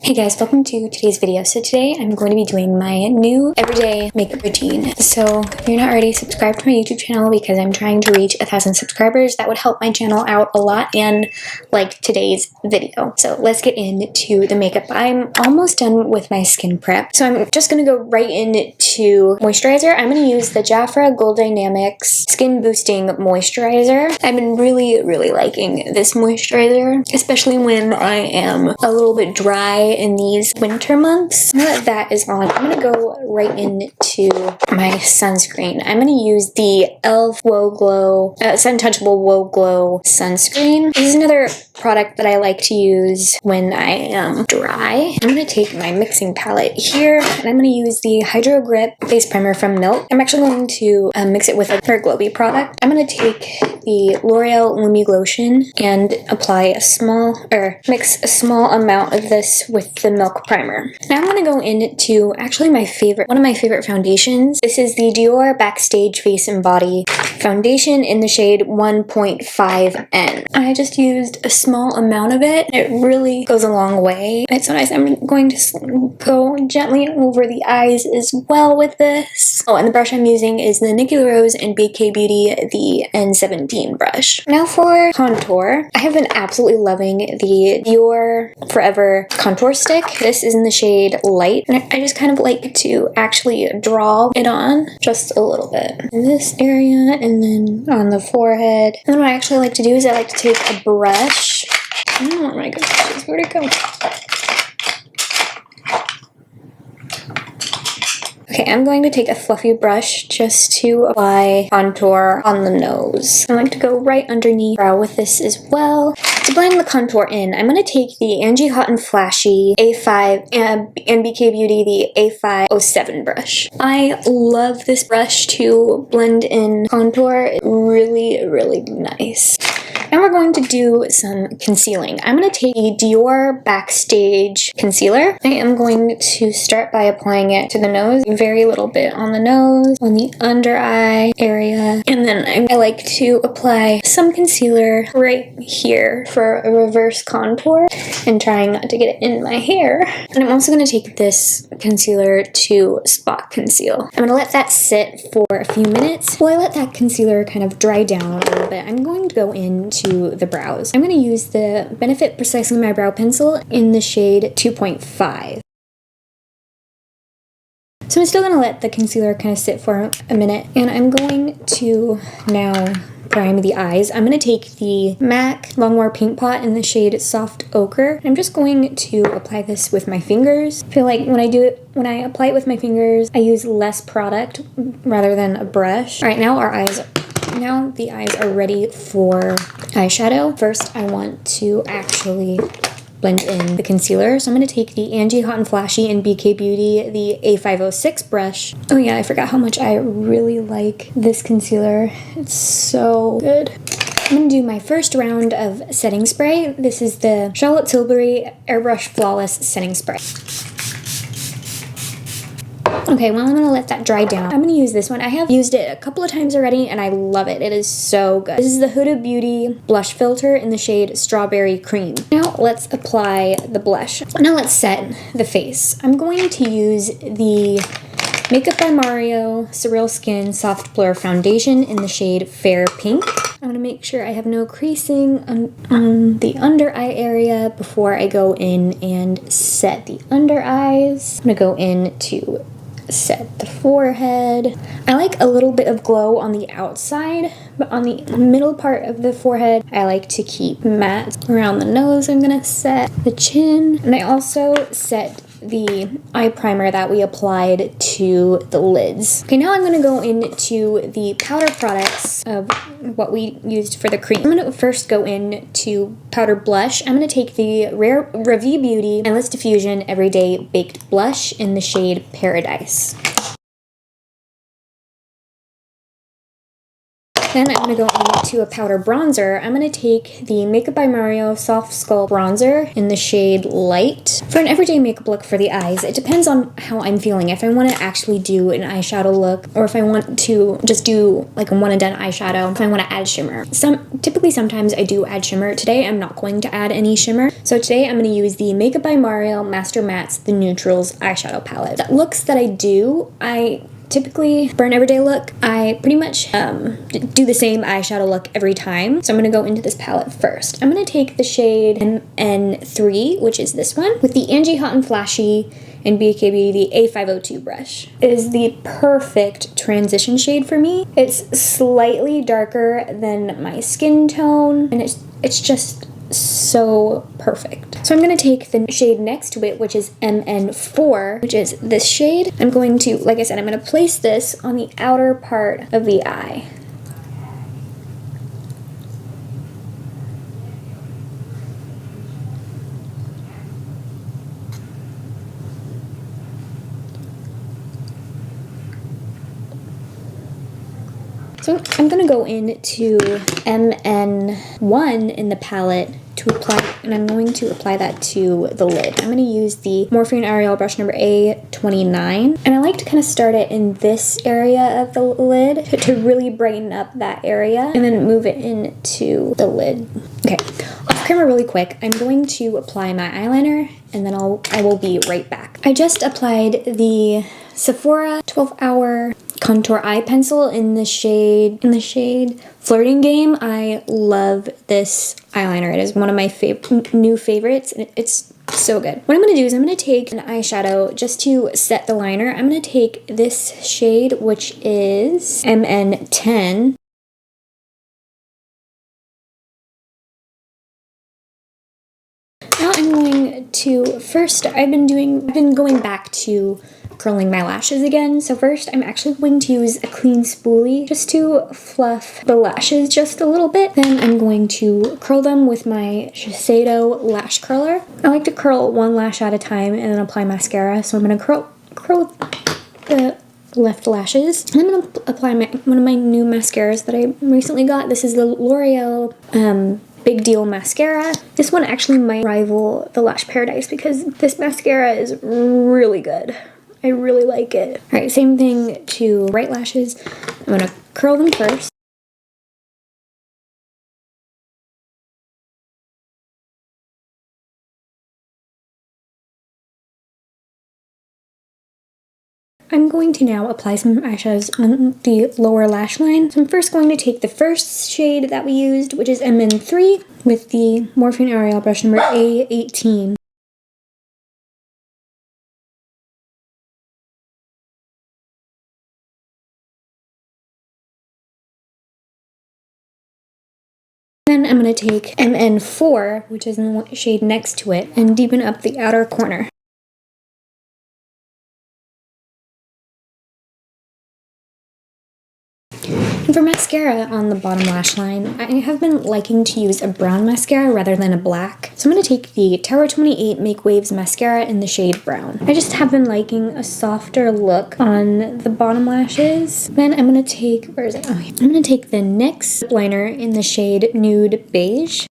Hey guys, welcome to today's video. So today I'm going to be doing my new everyday makeup routine. So if you're not already subscribed to my YouTube channel because I'm trying to reach 1,000 subscribers, that would help my channel out a lot and like today's video. So let's get into the makeup. I'm almost done with my skin prep. So I'm just going to go right into moisturizer. I'm going to use the Jafra Gold Dynamics Skin Boosting Moisturizer. I've been really liking this moisturizer, especially when I am a little bit dry in these winter months. Now that that is on, I'm gonna go right into my sunscreen. I'm gonna use the e.l.f. Whoa Glow, Sun Touchable Whoa Glow sunscreen. This is another product that I like to use when I am dry. I'm gonna take my mixing palette here and I'm gonna use the Hydro Grip Face Primer from Milk. I'm actually going to mix it with a Hair Glowy product. I'm gonna take the L'Oreal Lumi Lotion and apply a mix a small amount of this with the Milk Primer. Now I'm gonna go into actually one of my favorite foundations. This is the Dior Backstage Face and Body Foundation in the shade 1.5N. I just used a small amount of it. It really goes a long way. It's so nice. I'm going to go gently over the eyes as well with this. Oh, and the brush I'm using is the Nikki Rose and BK Beauty, the N17 brush. Now for contour, I have been absolutely loving the Dior Forever contour stick. This is in the shade Light, and I just kind of like to actually draw it on just a little bit in this area and then on the forehead. And then what I actually like to do is I like to take a brush. I don't want my brushes. Where'd it go? Okay, I'm going to take a fluffy brush just to apply contour on the nose. I like to go right underneath the brow with this as well. To blend the contour in, I'm going to take the Angie Hot and Flashy A5 and BK Beauty, the A507 brush. I love this brush to blend in contour. It's really nice. Now we're going to do some concealing. I'm going to take the Dior Backstage Concealer. I am going to start by applying it to the nose. Very little bit on the nose, on the under eye area. And then I like to apply some concealer right here for a reverse contour and trying not to get it in my hair. And I'm also going to take this concealer to spot conceal. I'm going to let that sit for a few minutes. While I let that concealer kind of dry down a little bit, I'm going to go into the brows. I'm going to use the Benefit Precisely My Brow Pencil in the shade 2.5. So I'm still going to let the concealer kind of sit for a minute, and I'm going to now prime the eyes. I'm going to take the MAC Longwear Paint Pot in the shade Soft Ochre. I'm just going to apply this with my fingers. I feel like when I apply it with my fingers, I use less product rather than a brush. All right, now the eyes are ready for eyeshadow. First, I want to actually blend in the concealer. So I'm going to take the Angie Hot and Flashy and BK Beauty, the A506 brush. Oh yeah, I forgot how much I really like this concealer. It's so good. I'm going to do my first round of setting spray. This is the Charlotte Tilbury Airbrush Flawless Setting Spray. Okay, well, I'm going to let that dry down. I'm going to use this one. I have used it a couple of times already, and I love it. It is so good. This is the Huda Beauty Blush Filter in the shade Strawberry Cream. Now, let's apply the blush. Now, let's set the face. I'm going to use the Makeup by Mario Surreal Skin Soft Blur Foundation in the shade Fair Pink. I'm going to make sure I have no creasing on the under eye area before I go in and set the under eyes. I'm going to go in to set the forehead. I like a little bit of glow on the outside, but on the middle part of the forehead, I like to keep matte. Around the nose, I'm gonna set the chin, and I also set the eye primer that we applied to the lids. Okay, now I'm going to go into the powder products of what we used for the cream. I'm going to first go into powder blush. I'm going to take the Ravie Beauty Endless Diffusion Everyday Baked Blush in the shade Paradise. Then I'm going to go into a powder bronzer. I'm going to take the Makeup by Mario Soft Sculpt Bronzer in the shade Light. For an everyday makeup look for the eyes, it depends on how I'm feeling. If I want to actually do an eyeshadow look, or if I want to just do like a one and done eyeshadow, if I want to add shimmer. Typically sometimes I do add shimmer. Today I'm not going to add any shimmer. So today I'm going to use the Makeup by Mario Master Mattes The Neutrals eyeshadow palette. The looks that I do, typically, for an everyday look, I pretty much do the same eyeshadow look every time. So I'm going to go into this palette first. I'm going to take the shade MN3, which is this one, with the Angie Hot and Flashy and BKB, the A502 brush. It is the perfect transition shade for me. It's slightly darker than my skin tone, and it's just so perfect. So I'm going to take the shade next to it, which is MN4, which is this shade. I'm going to, like I said, I'm going to place this on the outer part of the eye. So I'm going to go into MN1 in the palette to apply, and I'm going to apply that to the lid. I'm going to use the Morphe Ariel brush number A29, and I like to kind of start it in this area of the lid to really brighten up that area, and then move it into the lid. Okay, off camera really quick, I'm going to apply my eyeliner, and then I will be right back. I just applied the Sephora 12-hour contour eye pencil in the shade Flirting Game. I love this eyeliner. It is one of my new favorites, and it's so good. What I'm going to do is I'm going to take an eyeshadow just to set the liner. I'm going to take this shade, which is MN10. Now I'm going to, first I've been going back to curling my lashes again. So first I'm actually going to use a clean spoolie just to fluff the lashes just a little bit. Then I'm going to curl them with my Shiseido lash curler. I like to curl one lash at a time and then apply mascara. So I'm going to curl the left lashes. And I'm going to apply one of my new mascaras that I recently got. This is the Loreal Big Deal mascara. This one actually might rival the Lash Paradise because this mascara is really good. I really like it. All right, same thing to right lashes. I'm gonna curl them first. I'm going to now apply some eyeshadows on the lower lash line. So I'm first going to take the first shade that we used, which is MN3, with the Morphe Ariel brush number A18. Then I'm going to take MN4, which is in the shade next to it, and deepen up the outer corner. And for mascara on the bottom lash line, I have been liking to use a brown mascara rather than a black. So I'm going to take the Tower 28 Make Waves mascara in the shade brown. I just have been liking a softer look on the bottom lashes. Then I'm going to take, where is it? Oh, yeah. I'm going to take the NYX liner in the shade Nude Beige.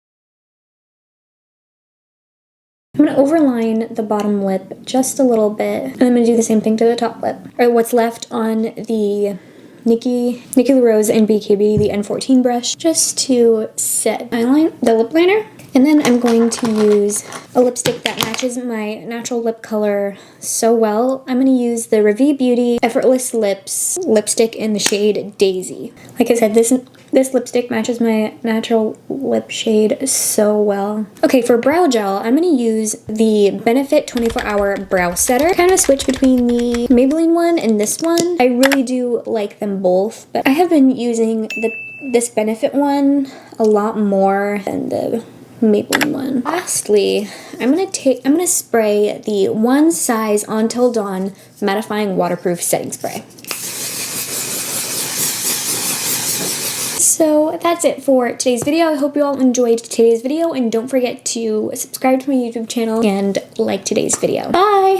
I'm going to overline the bottom lip just a little bit, and I'm going to do the same thing to the top lip, or what's left on the Nikki LaRose and BKB, the N14 brush, just to set the lip liner. And then I'm going to use a lipstick that matches my natural lip color so well. I'm going to use the Ravie Beauty Effortless Lips lipstick in the shade Daisy. Like I said, this lipstick matches my natural lip shade so well. Okay, for brow gel, I'm going to use the Benefit 24-Hour Brow Setter. Kind of switch between the Maybelline one and this one. I really do like them both, but I have been using this Benefit one a lot more than the Maybelline one. Lastly, I'm gonna spray the One Size Until Dawn Mattifying Waterproof Setting Spray. So that's it for today's video. I hope you all enjoyed today's video, and don't forget to subscribe to my YouTube channel and like today's video. Bye!